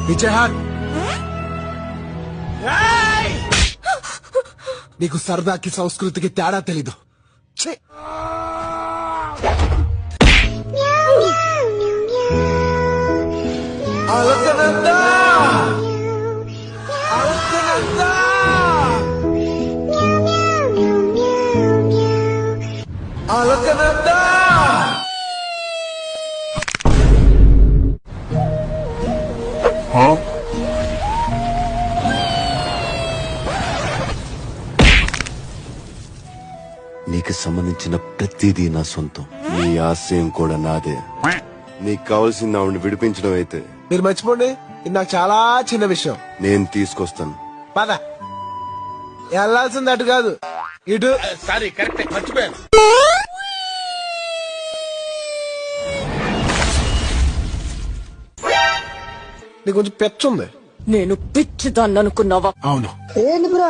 విజయహాన్ నీకు సరదాకి సంస్కృతికి తేడా తెలీదు. నీకు సంబంధించిన ప్రతిదీ నా సొంతం. నీ ఆశయం కూడా నాదే. నీకు కావాల్సింది ఆవిడని విడిపించడం అయితే మీరు మర్చిపోండి, ఇది నాకు చాలా చిన్న విషయం. నేను తీసుకొస్తాను. పద. వెళ్ళాల్సింది అటు కాదు, ఇటు. సారీ, కరెక్ట్, మర్చిపోయాను. నీకు కొంచెం పెచ్చుంది. నేను పిచ్చిదాన్ని అనుకున్నావా? అవును. ఏంది బ్రో